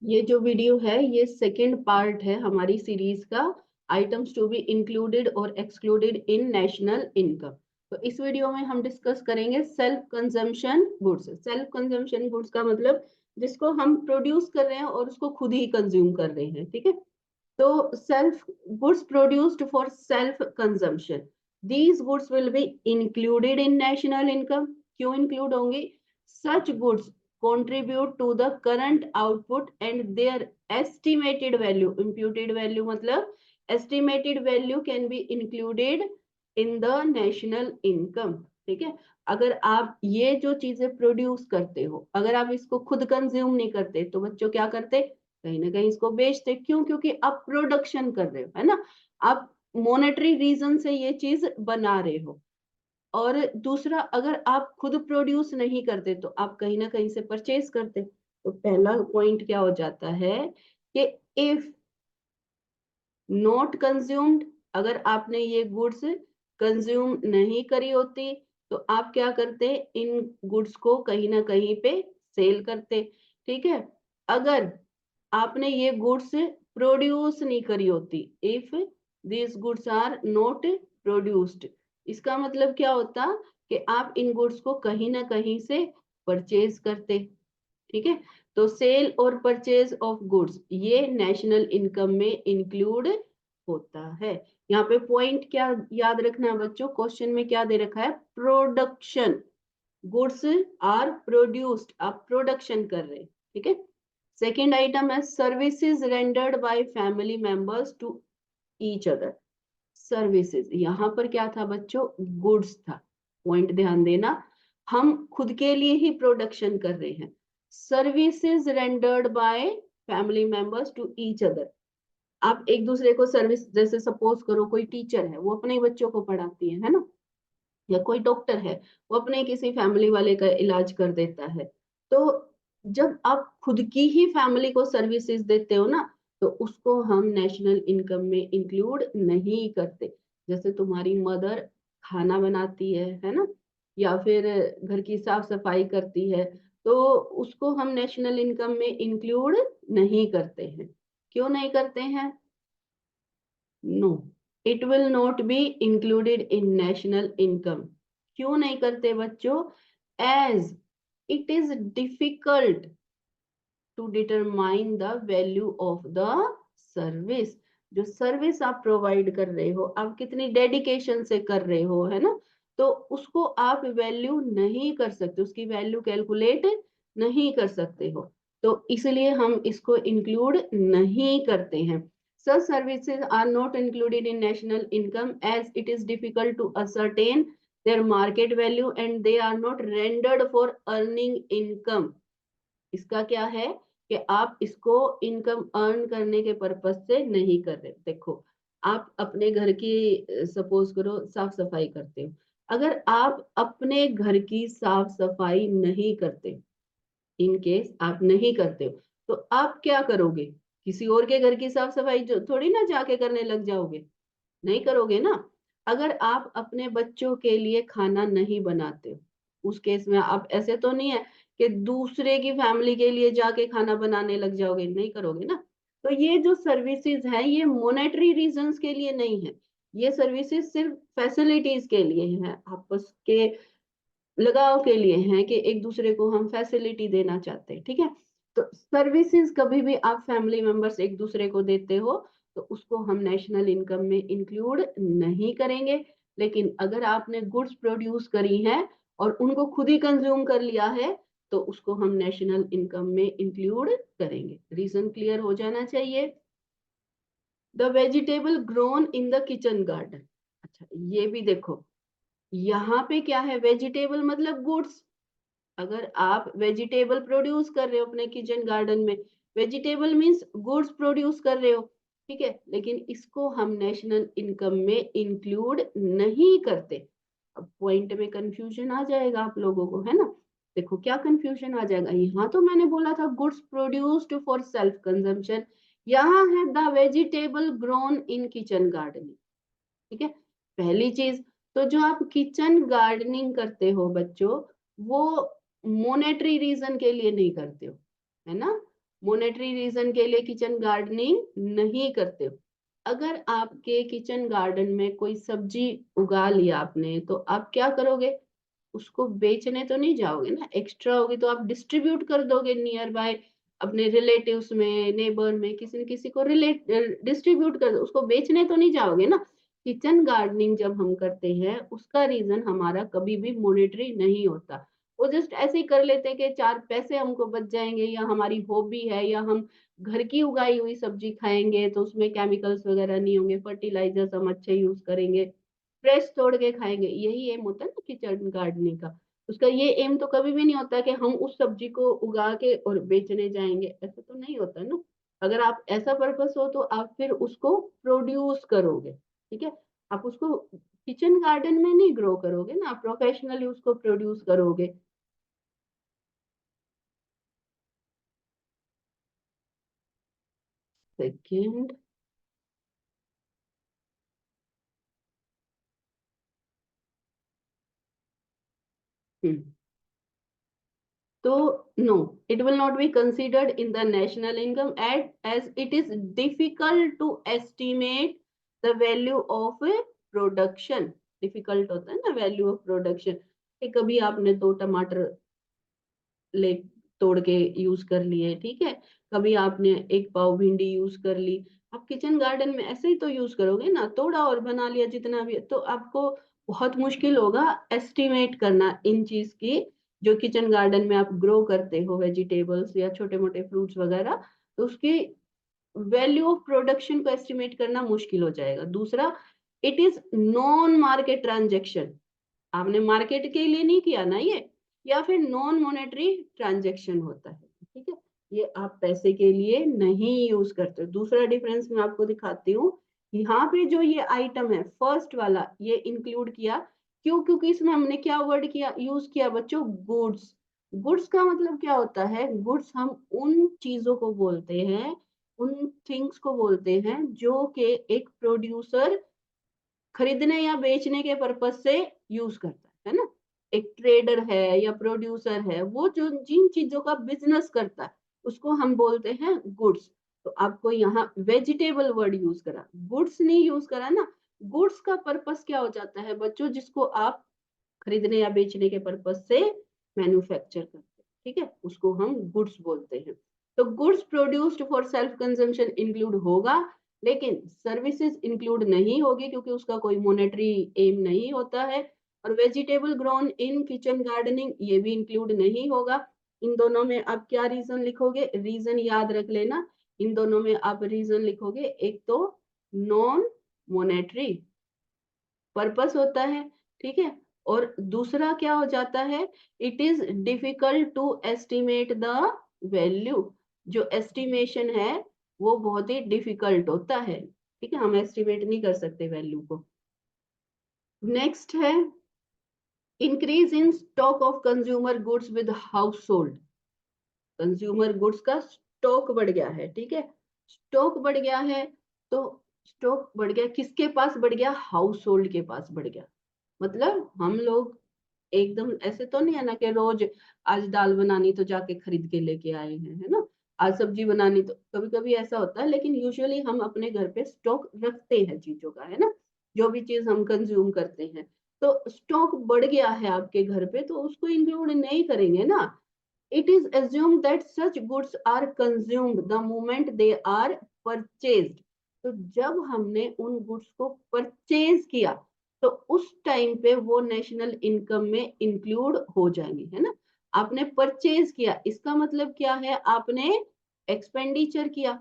ये जो वीडियो है ये सेकंड पार्ट है हमारी सीरीज का, आइटम्स टू बी इंक्लूडेड और एक्सक्लूडेड इन नेशनल इनकम। तो इस वीडियो में हम डिस्कस करेंगे self consumption goods. Self consumption goods का मतलब जिसको हम प्रोड्यूस कर रहे हैं और उसको खुद ही कंज्यूम कर रहे हैं, ठीक है। तो self goods produced for self consumption, these goods will be included in national income. क्यों इंक्लूड होंगी? Such goods contribute to the current output and their estimated value, imputed value मतलब estimated value can be included in the national income। ठीक है, अगर आप ये जो चीजें प्रोड्यूस करते हो, अगर आप इसको खुद कंज्यूम नहीं करते तो बच्चों क्या करते? कहीं ना कहीं इसको बेचते। क्यों? क्योंकि आप प्रोडक्शन कर रहे हो, है ना। आप मॉनेटरी रीजन से ये चीज बना रहे हो। और दूसरा, अगर आप खुद प्रोड्यूस नहीं करते तो आप कहीं ना कहीं से परचेज करते। तो पहला पॉइंट क्या हो जाता है कि इफ नॉट कंज्यूम्ड, अगर आपने ये गुड्स कंज्यूम नहीं करी होती तो आप क्या करते? इन गुड्स को कहीं ना कहीं पे सेल करते। ठीक है, अगर आपने ये गुड्स प्रोड्यूस नहीं करी होती, if this goods are not produced, इसका मतलब क्या होता कि आप इन गुड्स को कहीं ना कहीं से परचेज करते। ठीक है, तो सेल और परचेज ऑफ गुड्स ये नेशनल इनकम में इंक्लूड होता है। यहाँ पे पॉइंट क्या याद रखना है बच्चों, क्वेश्चन में क्या दे रखा है? प्रोडक्शन। गुड्स आर प्रोड्यूस्ड, आप प्रोडक्शन कर रहे हैं। ठीक है, सेकेंड आइटम है services rendered by family members to each other. Services, यहां पर क्या था बच्चों? गुड्स था। पॉइंट ध्यान देना, हम खुद के लिए ही प्रोडक्शन कर रहे हैं। Services rendered by family members to each other, आप एक दूसरे को सर्विस, जैसे सपोज करो कोई टीचर है वो अपने बच्चों को पढ़ाती है ना, या कोई डॉक्टर है वो अपने किसी फैमिली वाले का इलाज कर देता है। तो जब आप खुद की ही फैमिली को सर्विसेज देते हो ना, तो उसको हम नेशनल इनकम में इंक्लूड नहीं करते। जैसे तुम्हारी मदर खाना बनाती है ना, या फिर घर की साफ सफाई करती है, तो उसको हम नेशनल इनकम में इंक्लूड नहीं करते हैं। क्यों नहीं करते हैं? No, it will not be included in national income. क्यों नहीं करते बच्चों? As it is difficult to determine the value of the service. जो सर्विस आप प्रोवाइड कर रहे हो, आप कितनी डेडिकेशन से कर रहे हो, है ना, तो उसको आप वैल्यू नहीं कर सकते, उसकी वैल्यू कैलकुलेट नहीं कर सकते हो। तो इसलिए हम इसको इंक्लूड नहीं करते हैं। Such services are not included in national income as it is difficult to ascertain their market value and they are not rendered for earning income। इसका क्या है कि आप इसको इनकम अर्न करने के पर्पज से नहीं कर रहे। देखो, आप अपने घर की सपोज करो साफ सफाई करते हो, अगर आप अपने घर की साफ सफाई नहीं करते, इन केस आप नहीं करते हो, तो आप क्या करोगे? किसी और के घर की साफ सफाई जो थोड़ी ना जाके करने लग जाओगे, नहीं करोगे ना। अगर आप अपने बच्चों के लिए खाना नहीं बनाते हो, उस केस में आप ऐसे तो नहीं है कि दूसरे की फैमिली के लिए जाके खाना बनाने लग जाओगे, नहीं करोगे ना। तो ये जो सर्विसेज हैं ये मॉनेटरी रीजंस के लिए नहीं है, ये सर्विसेज सिर्फ फैसिलिटीज के लिए हैं, आपस के लगाव के लिए हैं कि एक दूसरे को हम फैसिलिटी देना चाहते हैं। ठीक है, तो सर्विसेज कभी भी आप फैमिली मेंबर्स एक दूसरे को देते हो तो उसको हम नेशनल इनकम में इंक्लूड नहीं करेंगे। लेकिन अगर आपने गुड्स प्रोड्यूस करी हैं और उनको खुद ही कंज्यूम कर लिया है तो उसको हम नेशनल इनकम में इंक्लूड करेंगे। रीजन क्लियर हो जाना चाहिए। The vegetable grown in the kitchen garden, अच्छा ये भी देखो, यहाँ पे क्या है? वेजिटेबल मतलब गुड्स। अगर आप वेजिटेबल प्रोड्यूस कर रहे हो अपने किचन गार्डन में, वेजिटेबल मींस गुड्स प्रोड्यूस कर रहे हो, ठीक है, लेकिन इसको हम नेशनल इनकम में इंक्लूड नहीं करते। अब पॉइंट में कंफ्यूजन आ जाएगा आप लोगों को, है ना। देखो क्या कंफ्यूजन आ जाएगा, यहाँ तो मैंने बोला था goods produced for self consumption, यहाँ है the vegetable grown in kitchen gardening. ठीक है, पहली चीज तो जो आप किचन गार्डनिंग करते हो बच्चों, वो मोनेटरी रीजन के लिए नहीं करते हो, है ना। मॉनेटरी रीजन के लिए किचन गार्डनिंग नहीं करते हो। अगर आपके किचन गार्डन में कोई सब्जी उगा लिया आपने, तो आप क्या करोगे? उसको बेचने तो नहीं जाओगे ना, एक्स्ट्रा होगी तो आप डिस्ट्रीब्यूट कर दोगे नियर बाय, अपने रिलेटिव्स में, नेबर में, किसी न किसी को रिलेट डिस्ट्रीब्यूट कर दो, उसको बेचने तो नहीं जाओगे ना। किचन गार्डनिंग जब हम करते हैं, उसका रीजन हमारा कभी भी मॉनेटरी नहीं होता। वो जस्ट ऐसे ही कर लेते हैं कि चार पैसे हमको बच जाएंगे, या हमारी हॉबी है, या हम घर की उगाई हुई सब्जी खाएंगे तो उसमें केमिकल्स वगैरह नहीं होंगे, फर्टिलाइजर्स हम अच्छे यूज करेंगे, फ्रेश तोड़ के खाएंगे, यही एम होता है ना किचन गार्डनिंग का। उसका ये एम तो कभी भी नहीं होता कि हम उस सब्जी को उगा के और बेचने जाएंगे, ऐसा तो नहीं होता ना। अगर आप ऐसा पर्पस हो तो आप फिर उसको प्रोड्यूस करोगे, ठीक है। आप उसको किचन गार्डन में नहीं ग्रो करोगे ना, आप प्रोफेशनली उसको प्रोड्यूस करोगे। सेकेंड। तो no, it will not be considered in the national income as it is difficult to estimate the value of a production। difficult होता है ना वैल्यू ऑफ प्रोडक्शन, कि कभी आपने दो टमाटर ले तोड़ के यूज कर लिए, ठीक है, कभी आपने एक पाव भिंडी यूज कर ली। आप किचन गार्डन में ऐसे ही तो यूज करोगे ना, तोड़ा और बना लिया जितना भी, तो आपको बहुत मुश्किल होगा एस्टिमेट करना इन चीज की। जो किचन गार्डन में आप ग्रो करते हो वेजिटेबल्स या छोटे मोटे फ्रूट्स वगैरह, तो उसकी वैल्यू ऑफ प्रोडक्शन को एस्टिमेट करना मुश्किल हो जाएगा। दूसरा, it is non market transaction, आपने मार्केट के लिए नहीं किया ना ये, या फिर नॉन मॉनेटरी ट्रांजेक्शन होता है, ठीक है। ये आप पैसे के लिए नहीं यूज करते। दूसरा डिफरेंस मैं आपको दिखाती हूँ। यहाँ पे जो ये आइटम है फर्स्ट वाला, ये इंक्लूड किया क्यों? क्योंकि इसमें हमने क्या वर्ड किया, यूज किया बच्चों, गुड्स। गुड्स का मतलब क्या होता है? गुड्स हम उन चीजों को बोलते हैं, उन थिंग्स को बोलते हैं जो कि एक प्रोड्यूसर खरीदने या बेचने के पर्पज से यूज करता है ना। एक ट्रेडर है या प्रोड्यूसर है, वो जो जिन चीजों का बिजनेस करता है उसको हम बोलते हैं गुड्स। तो आपको यहाँ वेजिटेबल वर्ड यूज करा, गुड्स नहीं यूज करा ना। गुड्स का पर्पस क्या हो जाता है बच्चों? जिसको आप खरीदने या बेचने के पर्पज से मैन्युफैक्चर करते हैं, ठीक है, उसको हम गुड्स बोलते हैं। तो goods produced for self consumption include होगा, लेकिन सर्विसेज इंक्लूड नहीं होगी क्योंकि उसका कोई मॉनेटरी एम नहीं होता है। और vegetable grown in kitchen gardening ये भी इंक्लूड नहीं होगा। इन दोनों में आप क्या रीजन लिखोगे? रीजन याद रख लेना। इन दोनों में आप रीजन लिखोगे, एक तो नॉन मॉनेटरी पर्पस होता है, ठीक है, और दूसरा क्या हो जाता है? It is difficult to estimate the value. जो एस्टिमेशन है वो बहुत ही डिफिकल्ट होता है, ठीक है, हम एस्टिमेट नहीं कर सकते वैल्यू को। नेक्स्ट है increase in stock of consumer goods with house hold. Consumer goods का स्टॉक बढ़ गया है, ठीक है, स्टॉक बढ़ गया है। तो स्टॉक बढ़ गया, किसके पास बढ़ गया? हाउस होल्ड के पास बढ़ गया। मतलब हम लोग एकदम ऐसे तो नहीं है ना कि रोज आज दाल बनानी तो जाके खरीद के लेके आए हैं, है ना, आज सब्जी बनानी तो, कभी कभी ऐसा होता है, लेकिन यूजुअली हम अपने घर पे स्टॉक रखते हैं चीजों का, है ना, जो भी चीज हम कंज्यूम करते हैं। तो स्टॉक बढ़ गया है आपके घर पे, तो उसको इंक्लूड नहीं करेंगे ना। It is assumed that such goods are consumed the moment they are purchased। तो जब हमने उन गुड्स को परचेज किया, तो उस टाइम पे वो नेशनल इनकम में इंक्लूड हो जाएंगे, है ना। आपने परचेज किया, इसका मतलब क्या है? आपने एक्सपेंडिचर किया,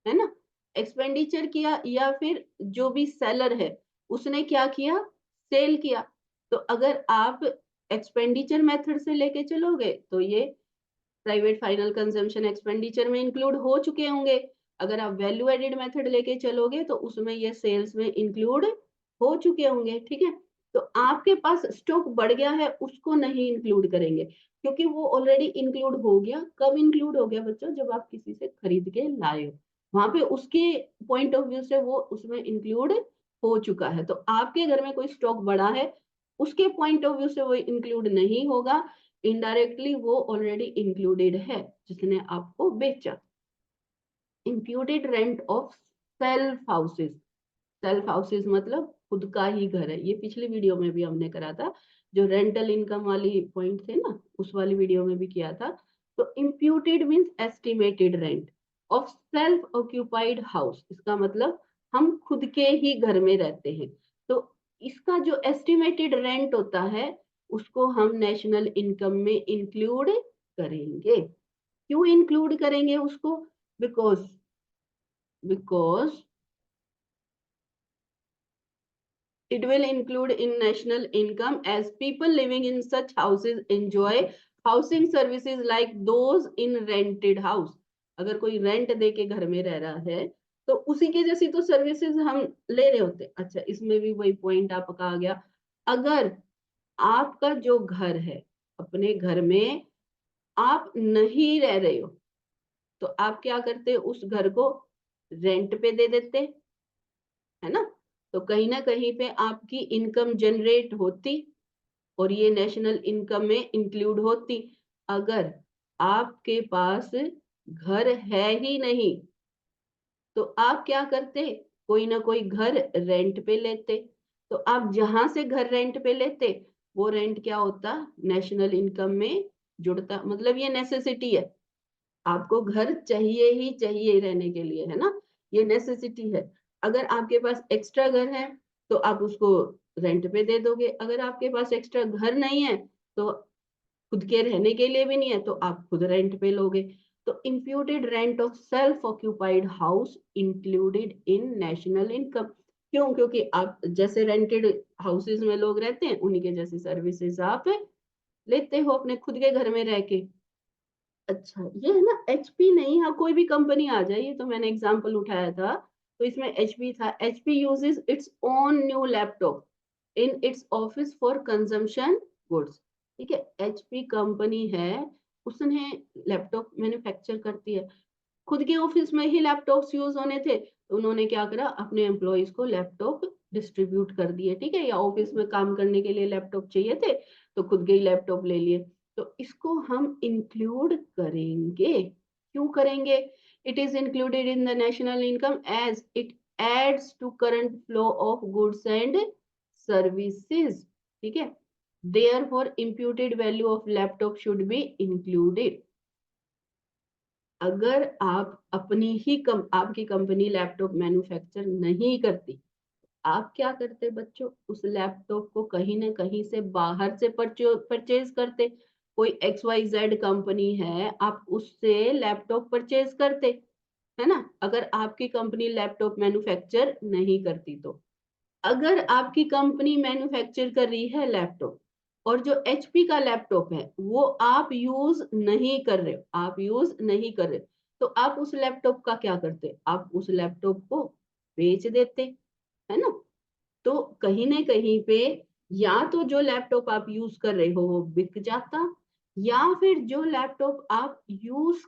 है ना, एक्सपेंडिचर किया, या फिर जो भी सेलर है उसने क्या किया? सेल किया। तो अगर आप एक्सपेंडिचर मेथड से लेके चलोगे तो ये प्राइवेट फाइनल कंजम्पशन एक्सपेंडिचर में इंक्लूड हो चुके होंगे। अगर आप वैल्यू एडेड मेथड लेके चलोगे तो उसमें ये सेल्स में इंक्लूड हो चुके होंगे, ठीक है। तो आपके पास स्टॉक बढ़ गया है, उसको नहीं इंक्लूड करेंगे क्योंकि वो ऑलरेडी इंक्लूड हो गया। कब इंक्लूड हो गया बच्चों? जब आप किसी से खरीद के लाए हो, वहां पे उसके पॉइंट ऑफ व्यू से वो उसमें इंक्लूड हो चुका है। तो आपके घर में कोई स्टॉक बढ़ा है, उसके पॉइंट ऑफ व्यू से वो इंक्लूड नहीं होगा। इनडायरेक्टली वो ऑलरेडी इंक्लूडेड है जिसने आपको बेचा। Imputed rent of self houses, self houses मतलब खुद का ही घर है, ये पिछली वीडियो में भी हमने करा था, जो रेंटल इनकम वाली पॉइंट थे ना, उस वाली वीडियो में भी किया था। तो imputed means estimated rent of self occupied house, इसका मतलब हम खुद के ही घर में रहते हैं, तो इसका जो एस्टिमेटेड रेंट होता है उसको हम नेशनल इनकम में इंक्लूड करेंगे। क्यों इंक्लूड करेंगे उसको? Because it will include in national income as people living in such houses enjoy housing services like those in rented house। अगर कोई रेंट दे के घर में रह रहा है तो उसी के जैसी तो सर्विसेज हम ले रहे होते। अच्छा, इसमें भी वही पॉइंट आपका आ गया, अगर आपका जो घर है, अपने घर में आप नहीं रह रहे हो, तो आप क्या करते? उस घर को रेंट पे दे देते, है ना? तो कहीं ना कहीं पे आपकी इनकम जनरेट होती और ये नेशनल इनकम में इंक्लूड होती। अगर आपके पास घर है ही नहीं तो आप क्या करते? कोई ना कोई घर रेंट पे लेते। तो आप जहां से घर रेंट पे लेते वो रेंट क्या होता? नेशनल इनकम में जुड़ता। मतलब ये नेसेसिटी है, आपको घर चाहिए ही चाहिए रहने के लिए, है ना? ये नेसेसिटी है। अगर आपके पास एक्स्ट्रा घर है तो आप उसको रेंट पे दे दोगे, अगर आपके पास एक्स्ट्रा घर नहीं है तो खुद के रहने के लिए भी नहीं है तो आप खुद रेंट पे लोगे। तो imputed rent of self occupied house included in national income. क्यों? क्योंकि आप जैसे रेंटेड हाउसेज में लोग रहते हैं उन्हीं के जैसी सर्विसेज आप लेते हो अपने खुद के घर में रह के। अच्छा, ये है ना एचपी नहीं, हाँ कोई भी कंपनी आ जाए, ये तो मैंने एग्जांपल उठाया था, तो इसमें एचपी था। HP uses its own new laptop in its office for consumption goods. ठीक है, एचपी कंपनी है, उसने लैपटॉप मैन्युफैक्चर करती है, खुद के ऑफिस में ही लैपटॉप्स यूज होने थे तो उन्होंने क्या करा? अपने एम्प्लॉयज को लैपटॉप डिस्ट्रीब्यूट कर दिए। ठीक है, या ऑफिस में काम करने के लिए लैपटॉप चाहिए थे तो खुद के ही लैपटॉप ले लिए। तो इसको हम इंक्लूड करेंगे। क्यों करेंगे? It is included in the national income as it adds to current flow of goods and services. ठीक है, therefore imputed value of laptop should be included. अगर आप अपनी ही आपकी कंपनी लैपटॉप मैन्युफैक्चर नहीं करती, आप क्या करते बच्चों? उस लैपटॉप को कहीं ना कहीं से बाहर से परचेज करते। कोई XYZ कंपनी है, आप उससे लैपटॉप परचेज करते, है ना? अगर आपकी कंपनी लैपटॉप मैन्युफैक्चर नहीं करती तो। अगर आपकी कंपनी मैन्युफैक्चर कर रही है लैपटॉप और जो एचपी का लैपटॉप है वो आप यूज नहीं कर रहे हो, आप यूज नहीं कर रहे हो, तो आप उस लैपटॉप का क्या करते? आप उस लैपटॉप को बेच देते, है ना? तो कहीं ना कहीं पे या तो जो लैपटॉप आप यूज कर रहे हो वो बिक जाता, या फिर जो लैपटॉप आप यूज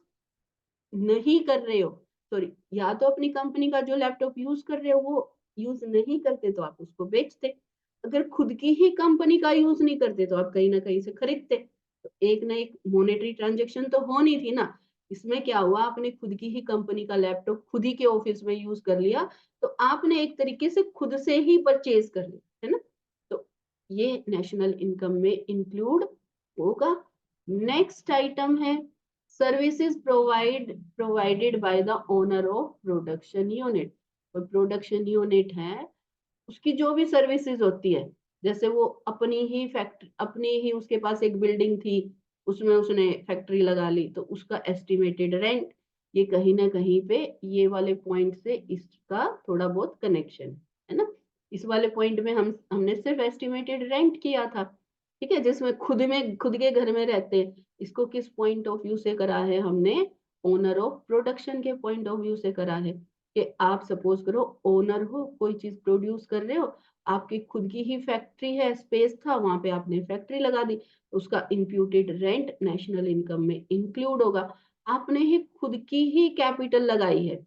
नहीं कर रहे हो, सॉरी, या तो अपनी कंपनी का जो लैपटॉप यूज कर रहे हो वो यूज नहीं करते तो आप उसको बेचते। अगर खुद की ही कंपनी का यूज नहीं करते तो आप कहीं ना कहीं से खरीदते। तो एक ना एक मॉनेटरी ट्रांजेक्शन तो होनी थी ना। इसमें क्या हुआ? आपने खुद की ही कंपनी का लैपटॉप खुद ही के ऑफिस में यूज कर लिया, तो आपने एक तरीके से खुद से ही परचेज कर लिया, है ना? तो ये नेशनल इनकम में इंक्लूड होगा। नेक्स्ट आइटम है services provided by the owner of production unit. और प्रोडक्शन यूनिट है उसकी जो भी सर्विसेज होती है, जैसे वो अपनी ही फैक्ट्री, अपनी ही उसके पास एक बिल्डिंग थी, उसमें उसने फैक्ट्री लगा ली तो उसका एस्टिमेटेड रेंट, ये कहीं ना कहीं पे ये वाले पॉइंट से इसका थोड़ा बहुत कनेक्शन है ना। इस वाले पॉइंट में हमने सिर्फ एस्टिमेटेड रेंट किया था, ठीक है, जिसमें खुद के घर में रहते हैं। इसको किस पॉइंट ऑफ व्यू से करा है हमने? ओनर ऑफ प्रोडक्शन के पॉइंट ऑफ व्यू से करा है कि आप सपोज करो ओनर हो, कोई चीज प्रोड्यूस कर रहे हो, आपकी खुद की ही फैक्ट्री है, स्पेस था वहां पे आपने फैक्ट्री लगा दी, उसका इंप्यूटेड रेंट नेशनल इनकम में इंक्लूड होगा। आपने ही खुद की ही कैपिटल लगाई है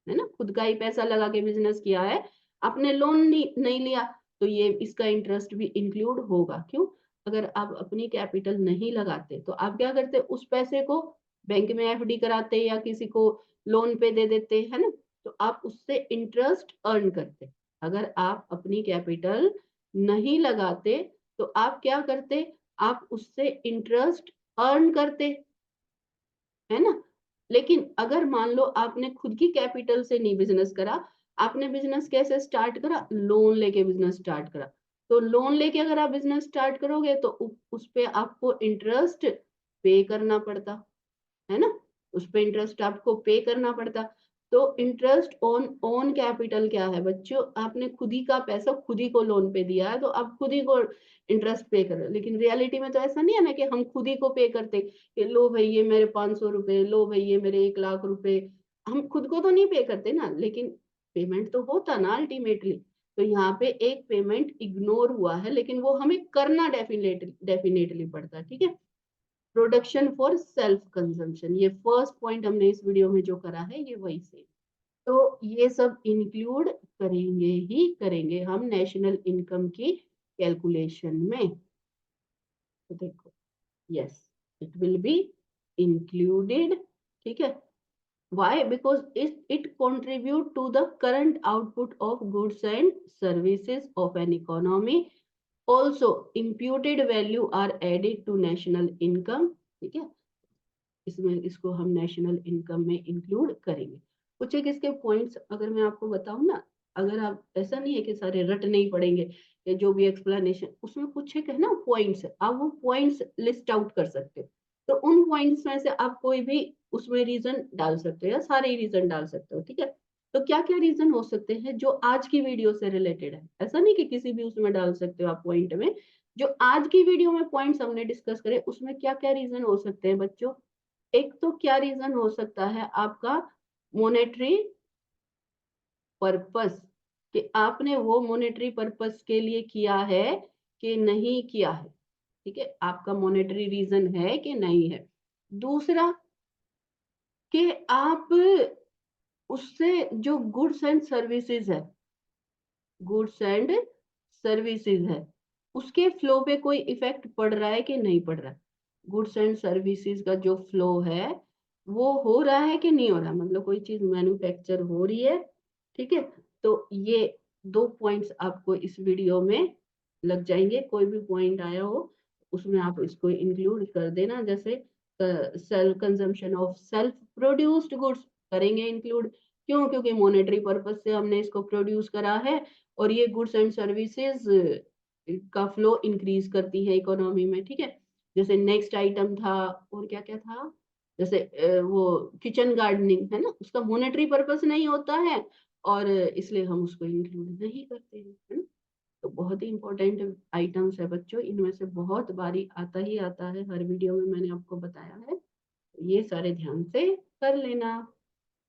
ना, खुद का ही पैसा लगा के बिजनेस किया है, आपने लोन नहीं लिया तो ये इसका इंटरेस्ट भी इंक्लूड होगा। क्यों? अगर आप अपनी कैपिटल नहीं लगाते तो आप क्या करते, उस पैसे को बैंक में एफडी कराते या किसी को लोन पे दे देते, है ना। तो आप उससे इंटरेस्ट अर्न करते। अगर आप अपनी कैपिटल नहीं लगाते तो आप क्या करते, आप उससे इंटरेस्ट अर्न करते, है ना। लेकिन अगर मान लो आपने खुद की कैपिटल से नहीं बिजनेस करा, आपने बिजनेस कैसे स्टार्ट करा, लोन लेके बिजनेस स्टार्ट करा। तो लोन लेके अगर आप बिजनेस स्टार्ट करोगे तो उस पे आपको इंटरेस्ट पे करना पड़ता, है ना। उस पे इंटरेस्ट आपको पे करना पड़ता। तो इंटरेस्ट ऑन ऑन कैपिटल क्या है बच्चों, आपने खुद ही का पैसा खुद ही को लोन पे दिया है तो आप खुद ही को इंटरेस्ट पे कर रहे हो। लेकिन रियलिटी में तो ऐसा नहीं है ना कि हम खुद ही को पे करते कि लो भाई ये मेरे 500 रुपए, लो भाई ये मेरे 1 लाख रुपए। हम खुद को तो नहीं पे करते ना, लेकिन पेमेंट तो होता ना अल्टीमेटली। तो यहाँ पे एक पेमेंट इग्नोर हुआ है, लेकिन वो हमें करना डेफिनेटली पड़ता है, ठीक है। प्रोडक्शन फॉर सेल्फ कंजम्पशन, ये फर्स्ट पॉइंट हमने इस वीडियो में जो करा है ये वही से। तो ये सब इंक्लूड करेंगे ही करेंगे हम नेशनल इनकम की कैलकुलेशन में। तो देखो, yes, it will be included, ठीक है। Why? Because it contribute to the current output of goods and services of an economy. Also, imputed value are added to national income. ठीक है, इसमें इसको हम नेशनल इनकम में इंक्लूड करेंगे। कुछ एक इसके पॉइंट्स अगर मैं आपको बताऊं ना, अगर आप, ऐसा नहीं है कि सारे रट नहीं पड़ेंगे, या जो भी एक्सप्लेनेशन उसमें कुछ एक है ना पॉइंट्स, आप वो पॉइंट्स लिस्ट आउट कर सकते हो। तो उन पॉइंट्स में से आप कोई भी उसमें रीजन डाल सकते हो या सारे रीजन डाल सकते हो, ठीक है। तो क्या क्या रीजन हो सकते हैं जो आज की वीडियो से रिलेटेड है, ऐसा नहीं कि किसी भी उसमें डाल सकते हो आप पॉइंट में। जो आज की वीडियो में पॉइंट्स हमने डिस्कस करे उसमें क्या क्या रीजन हो सकते हैं बच्चों। एक तो क्या रीजन हो सकता है आपका, मॉनेटरी पर्पस, कि आपने वो मॉनेटरी पर्पस के लिए किया है कि नहीं किया है, ठीक है, आपका मॉनेटरी रीजन है कि नहीं है। दूसरा, कि आप उससे जो गुड्स एंड सर्विसेज है, गुड्स एंड सर्विसेज है, उसके फ्लो पे कोई इफेक्ट पड़ रहा है कि नहीं पड़ रहा है। गुड्स एंड सर्विसेज का जो फ्लो है वो हो रहा है कि नहीं हो रहा, मतलब कोई चीज मैन्युफैक्चर हो रही है, ठीक है। तो ये दो पॉइंट्स आपको इस वीडियो में लग जाएंगे, कोई भी पॉइंट आया हो उसमें आप इसको इंक्लूड कर देना। जैसे self consumption of self produced goods करेंगे इंक्लूड, क्यों, क्योंकि मॉनेटरी पर्पज से हमने इसको प्रोड्यूस करा है और ये गुड्स एंड सर्विसेज का फ्लो इंक्रीज करती है इकोनॉमी में, ठीक है। जैसे नेक्स्ट आइटम था, और क्या क्या था, जैसे वो किचन गार्डनिंग है ना, उसका मॉनेटरी पर्पस नहीं होता है और इसलिए हम उसको इंक्लूड नहीं करते हैं, है ना। तो बहुत ही इंपॉर्टेंट आइटम्स है बच्चों, इनमें से बहुत बारी आता ही आता है, हर वीडियो में मैंने आपको बताया है। ये सारे ध्यान से कर लेना।